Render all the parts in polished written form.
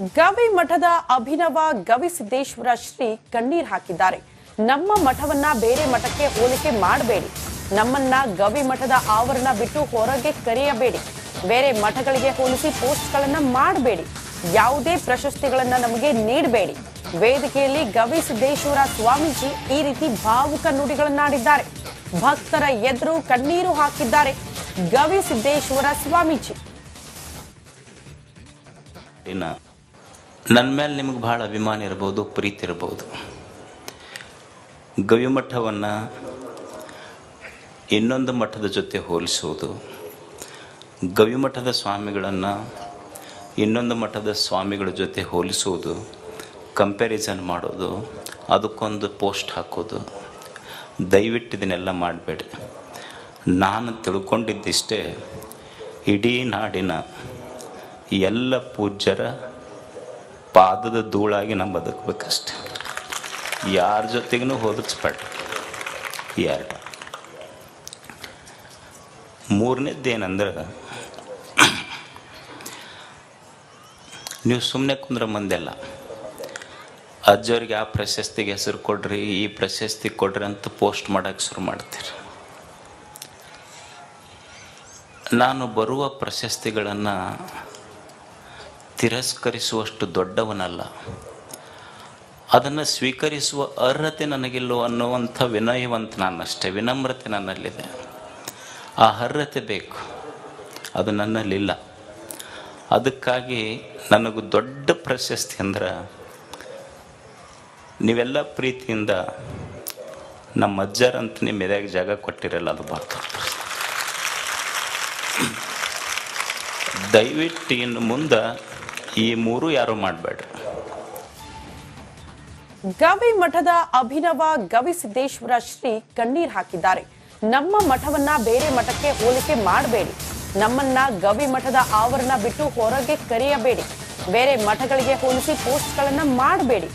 ಗವಿ ಮಠದ ಅಭಿನವ ಗವಿಸಿದ್ದೇಶ್ವರ ಶ್ರೀ ಕಣ್ಣೀರ್ ಹಾಕಿದ್ದಾರೆ. ನಮ್ಮ ಮಠವನ್ನ ಬೇರೆ ಮಠಕ್ಕೆ ಹೋಲಿಕೆ ಮಾಡಬೇಡಿ. ನಮ್ಮನ್ನ ಗವಿ ಮಠದ ಆವರಣ ಬಿಟ್ಟು ಹೊರಗೆ ಕರೆಯಬೇಡಿ. ಬೇರೆ ಮಠಗಳಿಗೆ ಹೋಲಿಸಿ ಪೋಸ್ಟ್ಗಳನ್ನ ಮಾಡಬೇಡಿ. ಯಾವುದೇ ಪ್ರಶಸ್ತಿಗಳನ್ನ ನಮಗೆ ನೀಡಬೇಡಿ. ವೇದಿಕೆಯಲ್ಲಿ ಗವಿಸಿದ್ದೇಶ್ವರ ಸ್ವಾಮೀಜಿ ಈ ರೀತಿ ಭಾವುಕ ನುಡಿಗಳನ್ನಾಡಿದ್ದಾರೆ. ಭಕ್ತರ ಎದುರು ಕಣ್ಣೀರು ಹಾಕಿದ್ದಾರೆ ಗವಿಸಿದ್ದೇಶ್ವರ ಸ್ವಾಮೀಜಿ. ನನ್ನ ಮೇಲೆ ನಿಮಗೆ ಭಾಳ ಅಭಿಮಾನ ಇರಬಹುದು, ಪ್ರೀತಿ ಇರಬಹುದು. ಗವಿಮಠವನ್ನು ಇನ್ನೊಂದು ಮಠದ ಜೊತೆ ಹೋಲಿಸುವುದು, ಗವಿಮಠದ ಸ್ವಾಮಿಗಳನ್ನು ಇನ್ನೊಂದು ಮಠದ ಸ್ವಾಮಿಗಳ ಜೊತೆ ಹೋಲಿಸುವುದು, ಕಂಪ್ಯಾರಿಸನ್ ಮಾಡೋದು, ಅದಕ್ಕೊಂದು ಪೋಸ್ಟ್ ಹಾಕೋದು, ದಯವಿಟ್ಟು ಇದನ್ನೆಲ್ಲ ಮಾಡಬೇಡಿ. ನಾನು ತಿಳ್ಕೊಂಡಿದ್ದಿಷ್ಟೇ, ಇಡೀ ನಾಡಿನ ಎಲ್ಲ ಪೂಜ್ಯರ ಪಾದದ ಧೂಳಾಗಿ ನಾವು ಬದುಕಬೇಕಷ್ಟೆ. ಯಾರ ಜೊತೆಗೂ ಹೋಲಿಸ್ಬೇಡ. ಎರಡು ಮೂರನೇದ್ದೇನೆಂದ್ರೆ, ನೀವು ಸುಮ್ಮನೆ ಕುಂದ್ರೆ ಮಂದೆಲ್ಲ ಅಜ್ಜವ್ರಿಗೆ ಆ ಪ್ರಶಸ್ತಿಗೆ ಹೆಸರು ಕೊಡ್ರಿ, ಈ ಪ್ರಶಸ್ತಿ ಕೊಡ್ರಿ ಅಂತ ಪೋಸ್ಟ್ ಮಾಡೋಕ್ಕೆ ಶುರು ಮಾಡ್ತೀರಿ. ನಾನು ಬರುವ ಪ್ರಶಸ್ತಿಗಳನ್ನು ತಿರಸ್ಕರಿಸುವಷ್ಟು ದೊಡ್ಡವನಲ್ಲ, ಅದನ್ನು ಸ್ವೀಕರಿಸುವ ಅರ್ಹತೆ ನನಗಿಲ್ಲೋ ಅನ್ನುವಂಥ ವಿನಯವಂತ ನಾನಷ್ಟೇ, ವಿನಮ್ರತೆ ನನ್ನಲ್ಲಿದೆ. ಆ ಅರ್ಹತೆ ಬೇಕು, ಅದು ನನ್ನಲ್ಲಿಲ್ಲ. ಅದಕ್ಕಾಗಿ ನನಗೂ ದೊಡ್ಡ ಪ್ರಶಸ್ತಿ ಅಂದ್ರೆ, ನೀವೆಲ್ಲ ಪ್ರೀತಿಯಿಂದ ನಮ್ಮ ಅಜ್ಜರಂತ ನಿಮ್ಮ ಎದೆಗೆ ಜಾಗ ಕೊಟ್ಟಿರಲ್ಲ, ಅದು ಬಾರ್ದು. ದಯವಿಟ್ಟು ಇನ್ನು ಮುಂದೆ ಈ ಮೂರು ಯಾರು ಮಾಡಬೇಡ್ರಿ. ಗವಿ ಮಠದ ಅಭಿನವ ಗವಿಸಿದ್ದೇಶ್ವರ ಶ್ರೀ ಕಣ್ಣೀರ್ ಹಾಕಿದ್ದಾರೆ. ನಮ್ಮ ಮಠವನ್ನ ಬೇರೆ ಮಠಕ್ಕೆ ಹೋಲಿಕೆ ಮಾಡಬೇಡಿ. ನಮ್ಮನ್ನ ಗವಿ ಮಠದ ಆವರಣ ಬಿಟ್ಟು ಹೊರಗೆ ಕರೆಯಬೇಡಿ. ಬೇರೆ ಮಠಗಳಿಗೆ ಹೋಲಿಸಿ ಪೋಸ್ಟ್ಗಳನ್ನ ಮಾಡಬೇಡಿ.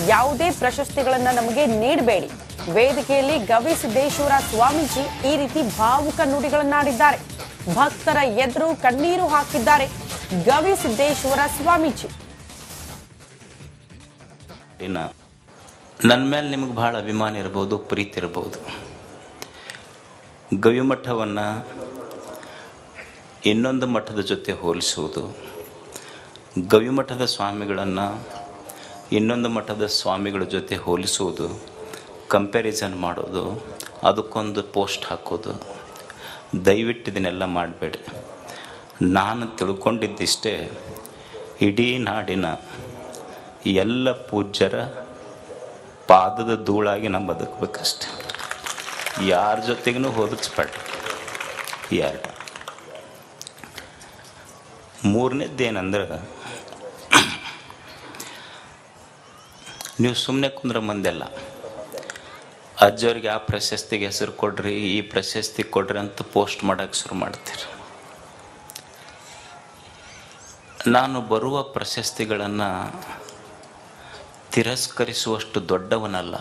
ಯಾವುದೇ ಪ್ರಶಸ್ತಿಗಳನ್ನ ನಮಗೆ ನೀಡಬೇಡಿ. ವೇದಿಕೆಯಲ್ಲಿ ಗವಿಸಿದ್ದೇಶ್ವರ ಸ್ವಾಮೀಜಿ ಈ ರೀತಿ ಭಾವುಕ ನುಡಿಗಳನ್ನಾಡಿದ್ದಾರೆ. ಭಕ್ತರ ಎದುರು ಕಣ್ಣೀರು ಹಾಕಿದ್ದಾರೆ ಗವಿಸಿದ್ದೇಶ್ವರ ಸ್ವಾಮೀಜಿ. ನನ್ನ ಮೇಲೆ ನಿಮಗೆ ಭಾಳ ಅಭಿಮಾನ ಇರಬಹುದು, ಪ್ರೀತಿ ಇರಬಹುದು. ಗವಿಮಠವನ್ನು ಇನ್ನೊಂದು ಮಠದ ಜೊತೆ ಹೋಲಿಸುವುದು, ಗವಿಮಠದ ಸ್ವಾಮಿಗಳನ್ನು ಇನ್ನೊಂದು ಮಠದ ಸ್ವಾಮಿಗಳ ಜೊತೆ ಹೋಲಿಸುವುದು, ಕಂಪ್ಯಾರಿಸನ್ ಮಾಡೋದು, ಅದಕ್ಕೊಂದು ಪೋಸ್ಟ್ ಹಾಕೋದು, ದಯವಿಟ್ಟು ಇದನ್ನೆಲ್ಲ ಮಾಡಬೇಡಿ. ನಾನು ತಿಳ್ಕೊಂಡಿದ್ದಿಷ್ಟೇ, ಇಡೀ ನಾಡಿನ ಎಲ್ಲ ಪೂಜ್ಯರ ಪಾದದ ಧೂಳಾಗಿ ನಾವು ಬದುಕಬೇಕಷ್ಟೆ. ಯಾರ ಜೊತೆಗೂ ಹೋಲಿಸ್ಬೇಡ. ಎರಡು ಮೂರನೇದ್ದೇನೆಂದ್ರೆ, ನೀವು ಸುಮ್ಮನೆ ಕುಂದ್ರೆ ಮಂದೆಲ್ಲ ಅಜ್ಜವ್ರಿಗೆ ಆ ಪ್ರಶಸ್ತಿಗೆ ಹೆಸರು ಕೊಡ್ರಿ, ಈ ಪ್ರಶಸ್ತಿ ಕೊಡ್ರಿ ಅಂತ ಪೋಸ್ಟ್ ಮಾಡೋಕ್ಕೆ ಶುರು ಮಾಡ್ತೀರಿ. ನಾನು ಬರುವ ಪ್ರಶಸ್ತಿಗಳನ್ನು ತಿರಸ್ಕರಿಸುವಷ್ಟು ದೊಡ್ಡವನಲ್ಲ,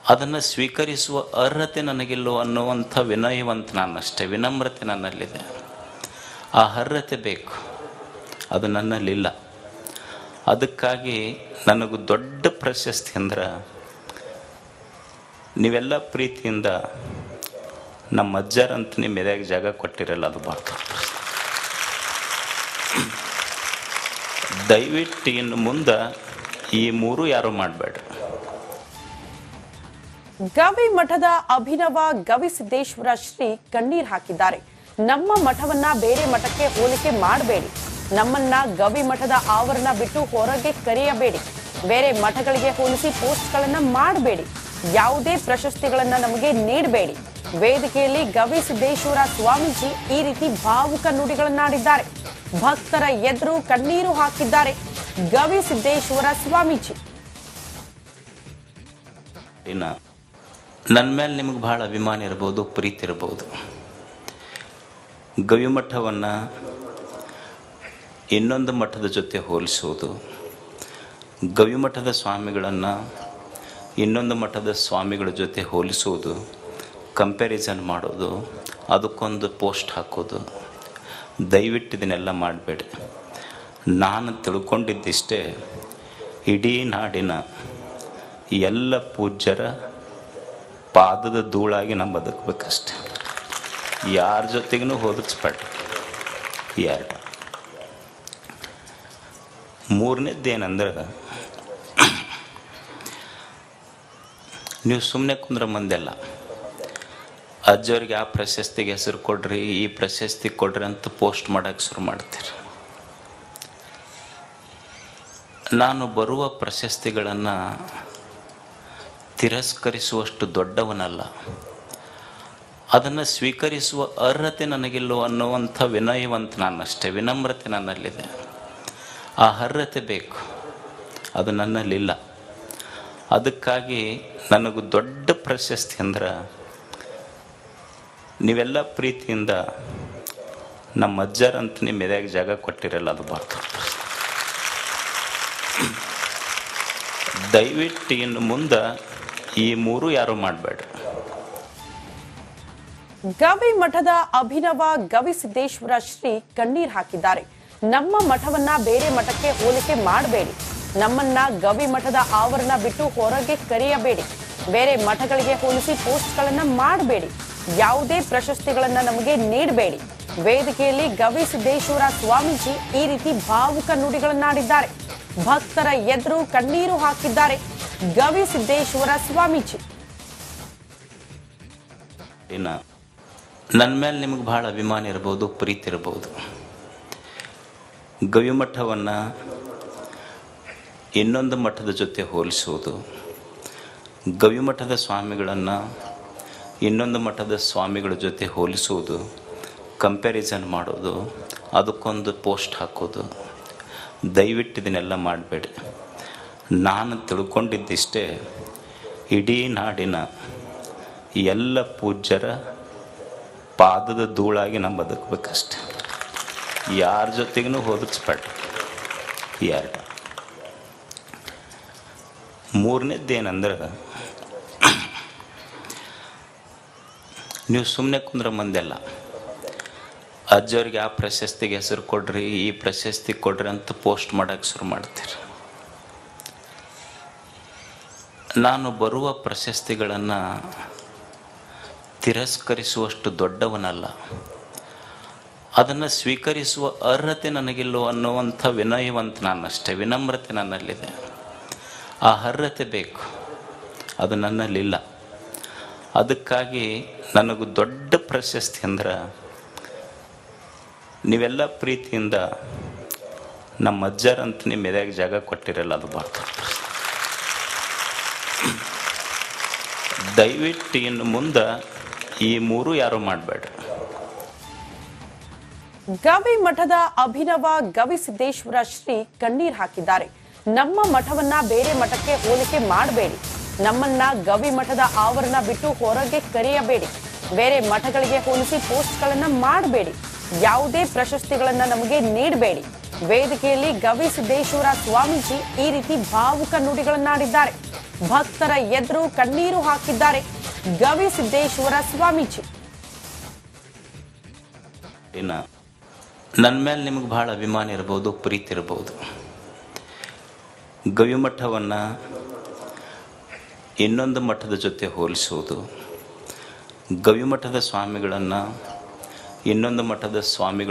ಅದನ್ನು ಸ್ವೀಕರಿಸುವ ಅರ್ಹತೆ ನನಗಿಲ್ಲೋ ಅನ್ನುವಂಥ ವಿನಯವಂತ ನಾನಷ್ಟೇ, ವಿನಮ್ರತೆ ನನ್ನಲ್ಲಿದೆ. ಆ ಅರ್ಹತೆ ಬೇಕು, ಅದು ನನ್ನಲ್ಲಿಲ್ಲ. ಅದಕ್ಕಾಗಿ ನನಗೂ ದೊಡ್ಡ ಪ್ರಶಸ್ತಿ ಅಂದ್ರೆ, ನೀವೆಲ್ಲ ಪ್ರೀತಿಯಿಂದ ನಮ್ಮ ಅಜ್ಜರಂತ ನಿಮ್ಮ ಎದೆಗೆ ಜಾಗ ಕೊಟ್ಟಿರಲ್ಲ, ಅದು ಬಾರ್ದು. ದಯವಿಟ್ಟು ಇನ್ನು ಮುಂದೆ ಈ ಮೂರು ಯಾರು ಮಾಡಬೇಡ್ರಿ. ಗವಿ ಮಠದ ಅಭಿನವ ಗವಿಸಿದ್ದೇಶ್ವರ ಶ್ರೀ ಕಣ್ಣೀರ್ ಹಾಕಿದ್ದಾರೆ. ನಮ್ಮ ಮಠವನ್ನ ಬೇರೆ ಮಠಕ್ಕೆ ಹೋಲಿಕೆ ಮಾಡಬೇಡಿ. ನಮ್ಮನ್ನ ಗವಿ ಮಠದ ಆವರಣ ಬಿಟ್ಟು ಹೊರಗೆ ಕರೆಯಬೇಡಿ. ಬೇರೆ ಮಠಗಳಿಗೆ ಹೋಲಿಸಿ ಪೋಸ್ಟ್ಗಳನ್ನ ಮಾಡಬೇಡಿ. ಯಾವುದೇ ಪ್ರಶಸ್ತಿಗಳನ್ನ ನಮಗೆ ನೀಡಬೇಡಿ. ವೇದಿಕೆಯಲ್ಲಿ ಗವಿಸಿದ್ದೇಶ್ವರ ಸ್ವಾಮೀಜಿ ಈ ರೀತಿ ಭಾವುಕ ನುಡಿಗಳನ್ನಾಡಿದ್ದಾರೆ. ಭಕ್ತರ ಎದುರು ಕಣ್ಣೀರು ಹಾಕಿದ್ದಾರೆ ಗವಿಸಿದ್ದೇಶ್ವರ ಸ್ವಾಮೀಜಿ. ನನ್ನ ಮೇಲೆ ನಿಮಗೆ ಭಾಳ ಅಭಿಮಾನ ಇರಬಹುದು, ಪ್ರೀತಿ ಇರಬಹುದು. ಗವಿಮಠವನ್ನು ಇನ್ನೊಂದು ಮಠದ ಜೊತೆ ಹೋಲಿಸುವುದು, ಗವಿಮಠದ ಸ್ವಾಮಿಗಳನ್ನು ಇನ್ನೊಂದು ಮಠದ ಸ್ವಾಮಿಗಳ ಜೊತೆ ಹೋಲಿಸುವುದು, ಕಂಪ್ಯಾರಿಸನ್ ಮಾಡೋದು, ಅದಕ್ಕೊಂದು ಪೋಸ್ಟ್ ಹಾಕೋದು, ದಯವಿಟ್ಟು ಇದನ್ನೆಲ್ಲ ಮಾಡಬೇಡಿ. ನಾನು ತಿಳ್ಕೊಂಡಿದ್ದಿಷ್ಟೇ, ಇಡೀ ನಾಡಿನ ಎಲ್ಲ ಪೂಜ್ಯರ ಪಾದದ ಧೂಳಾಗಿ ನಾವು ಬದುಕಬೇಕಷ್ಟೆ. ಯಾರ ಜೊತೆಗೂ ಹೋಲಿಸ್ಬೇಡ. ಎರಡು ಮೂರನೇದ್ದೇನೆಂದ್ರೆ, ನೀವು ಸುಮ್ಮನೆ ಕುಂದ್ರ ಮಂದೆಲ್ಲ ಅಜ್ಜವ್ರಿಗೆ ಆ ಪ್ರಶಸ್ತಿಗೆ ಹೆಸರು ಕೊಡ್ರಿ, ಈ ಪ್ರಶಸ್ತಿ ಕೊಡ್ರಿ ಅಂತ ಪೋಸ್ಟ್ ಮಾಡೋಕ್ಕೆ ಶುರು ಮಾಡ್ತೀರಿ. ನಾನು ಬರುವ ಪ್ರಶಸ್ತಿಗಳನ್ನು ತಿರಸ್ಕರಿಸುವಷ್ಟು ದೊಡ್ಡವನಲ್ಲ, ಅದನ್ನು ಸ್ವೀಕರಿಸುವ ಅರ್ಹತೆ ನನಗಿಲ್ಲೋ ಅನ್ನುವಂಥ ವಿನಯವಂತ ನಾನಷ್ಟೇ, ವಿನಮ್ರತೆ ನನ್ನಲ್ಲಿದೆ. ಆ ಅರ್ಹತೆ ಬೇಕು, ಅದು ನನ್ನಲ್ಲಿಲ್ಲ. ಅದಕ್ಕಾಗಿ ನನಗೂ ದೊಡ್ಡ ಪ್ರಶಸ್ತಿ ಅಂದ್ರೆ, ನೀವೆಲ್ಲ ಪ್ರೀತಿಯಿಂದ ನಮ್ಮ ಅಜ್ಜರಂತ ನಿಮ್ಮ ಎದೆಯಾಗ ಜಾಗ ಕೊಟ್ಟಿರಲ್ಲ, ಅದು ಬಾರ್ದು. ದಯವಿಟ್ಟು ಇನ್ನು ಮುಂದೆ ಈ ಮೂರು ಯಾರು ಮಾಡಬೇಡ್ರಿ. ಗವಿ ಮಠದ ಅಭಿನವ ಗವಿಸಿದ್ದೇಶ್ವರ ಶ್ರೀ ಕಣ್ಣೀರ್ ಹಾಕಿದ್ದಾರೆ. ನಮ್ಮ ಮಠವನ್ನ ಬೇರೆ ಮಠಕ್ಕೆ ಹೋಲಿಕೆ ಮಾಡಬೇಡಿ. ನಮ್ಮನ್ನ ಗವಿ ಮಠದ ಆವರಣ ಬಿಟ್ಟು ಹೊರಗೆ ಕರೆಯಬೇಡಿ. ಬೇರೆ ಮಠಗಳಿಗೆ ಹೋಲಿಸಿ ಪೋಸ್ಟ್ಗಳನ್ನ ಮಾಡಬೇಡಿ. ಯಾವುದೇ ಪ್ರಶಸ್ತಿಗಳನ್ನ ನಮಗೆ ನೀಡಬೇಡಿ. ವೇದಿಕೆಯಲ್ಲಿ ಗವಿಸಿದ್ದೇಶ್ವರ ಸ್ವಾಮೀಜಿ ಈ ರೀತಿ ಭಾವುಕ ನುಡಿಗಳನ್ನಾಡಿದ್ದಾರೆ. ಭಕ್ತರ ಎದುರು ಕಣ್ಣೀರು ಹಾಕಿದ್ದಾರೆ ಗವಿಸಿದ್ದೇಶ್ವರ ಸ್ವಾಮೀಜಿ. ನನ್ನ ಮೇಲೆ ನಿಮಗೆ ಬಹಳ ಅಭಿಮಾನ ಇರ್ಬೋದು, ಪ್ರೀತಿ ಇರ್ಬೋದು. ಗವಿಮಠವನ್ನು ಇನ್ನೊಂದು ಮಠದ ಜೊತೆ ಹೋಲಿಸುವುದು, ಗವಿಮಠದ ಸ್ವಾಮಿಗಳನ್ನು ಇನ್ನೊಂದು ಮಠದ ಸ್ವಾಮಿಗಳ ಜೊತೆ ಹೋಲಿಸುವುದು, ಕಂಪ್ಯಾರಿಸನ್ ಮಾಡೋದು, ಅದಕ್ಕೊಂದು ಪೋಸ್ಟ್ ಹಾಕೋದು, ದಯವಿಟ್ಟು ಇದನ್ನೆಲ್ಲ ಮಾಡಬೇಡಿ. ನಾನು ತಿಳ್ಕೊಂಡಿದ್ದಿಷ್ಟೇ, ಇಡೀ ನಾಡಿನ ಎಲ್ಲ ಪೂಜ್ಯರ ಪಾದದ ಧೂಳಾಗಿ ನಾವು ಬದುಕಬೇಕಷ್ಟೆ. ಯಾರ ಜೊತೆಗೂ ಹೋಲಿಸ್ಬೇಡ. ಎರಡು ಮೂರನೇದ್ದೇನೆಂದ್ರೆ, ನೀವು ಸುಮ್ಮನೆ ಕುಂದ್ರ ಮಂದೆಲ್ಲ ಅಜ್ಜವ್ರಿಗೆ ಆ ಪ್ರಶಸ್ತಿಗೆ ಹೆಸರು ಕೊಡ್ರಿ, ಈ ಪ್ರಶಸ್ತಿ ಕೊಡ್ರಿ ಅಂತ ಪೋಸ್ಟ್ ಮಾಡೋಕ್ಕೆ ಶುರು ಮಾಡ್ತೀರಿ. ನಾನು ಬರುವ ಪ್ರಶಸ್ತಿಗಳನ್ನು ತಿರಸ್ಕರಿಸುವಷ್ಟು ದೊಡ್ಡವನಲ್ಲ, ಅದನ್ನು ಸ್ವೀಕರಿಸುವ ಅರ್ಹತೆ ನನಗಿಲ್ಲೋ ಅನ್ನುವಂಥ ವಿನಯವಂತ ನಾನಷ್ಟೇ, ವಿನಮ್ರತೆ ನನ್ನಲ್ಲಿದೆ. ಆ ಅರ್ಹತೆ ಬೇಕು, ಅದು ನನ್ನಲ್ಲಿಲ್ಲ. ಅದಕ್ಕಾಗಿ ನನಗೂ ದೊಡ್ಡ ಪ್ರಶಸ್ತಿ ಅಂದ್ರೆ, ನೀವೆಲ್ಲ ಪ್ರೀತಿಯಿಂದ ನಮ್ಮ ಅಜ್ಜರಂತ ನಿಮ್ಮ ಎದೆಯಾಗ ಜಾಗ ಕೊಟ್ಟಿರಲ್ಲ, ಅದು ಬಾರ್ದು. ದಯವಿಟ್ಟು ಇನ್ನು ಮುಂದೆ ಈ ಮೂರು ಯಾರು ಮಾಡಬೇಡ್ರಿ. ಗವಿ ಮಠದ ಅಭಿನವ ಗವಿಸಿದ್ದೇಶ್ವರ ಶ್ರೀ ಕಣ್ಣೀರ್ ಹಾಕಿದ್ದಾರೆ. ನಮ್ಮ ಮಠವನ್ನ ಬೇರೆ ಮಠಕ್ಕೆ ಹೋಲಿಕೆ ಮಾಡಬೇಡಿ. ನಮ್ಮನ್ನ ಗವಿ ಮಠದ ಆವರಣ ಬಿಟ್ಟು ಹೊರಗೆ ಕರೆಯಬೇಡಿ. ಬೇರೆ ಮಠಗಳಿಗೆ ಹೋಲಿಸಿ ಪೋಸ್ಟ್ಗಳನ್ನ ಮಾಡಬೇಡಿ. ಯಾವುದೇ ಪ್ರಶಸ್ತಿಗಳನ್ನ ನಮಗೆ ನೀಡಬೇಡಿ. ವೇದಿಕೆಯಲ್ಲಿ ಗವಿಸಿದ್ದೇಶ್ವರ ಸ್ವಾಮೀಜಿ ಈ ರೀತಿ ಭಾವುಕ ನುಡಿಗಳನ್ನಾಡಿದ್ದಾರೆ. ಭಕ್ತರ ಎದುರು ಕಣ್ಣೀರು ಹಾಕಿದ್ದಾರೆ ಗವಿಸಿದ್ದೇಶ್ವರ ಸ್ವಾಮೀಜಿ. ನನ್ನ ಮೇಲೆ ನಿಮಗೆ ಬಹಳ ಅಭಿಮಾನ ಇರ್ಬೋದು, ಪ್ರೀತಿ ಇರ್ಬೋದು. ಗವಿಮಠವನ್ನು ಇನ್ನೊಂದು ಮಠದ ಜೊತೆ ಹೋಲಿಸುವುದು, ಗವಿಮಠದ ಸ್ವಾಮಿಗಳನ್ನು ಇನ್ನೊಂದು ಮಠದ ಸ್ವಾಮಿಗಳ